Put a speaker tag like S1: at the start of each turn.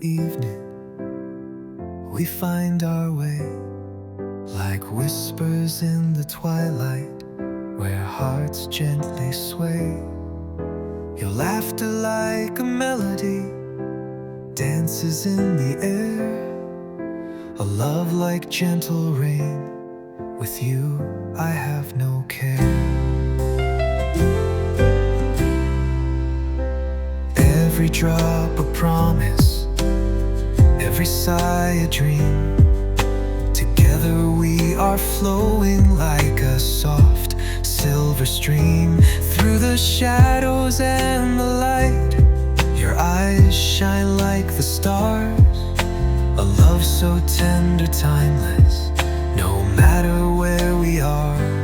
S1: evening we find our way, like whispers in the twilight where hearts gently sway. Your laughter like a melody dances in the air, a love like gentle rain. With you I have no care. Every drop a promise, every sigh a dream. Together we are flowing like a soft silver stream through the shadows and the light. Your eyes shine like the stars, a love so tender, timeless, no matter where we are.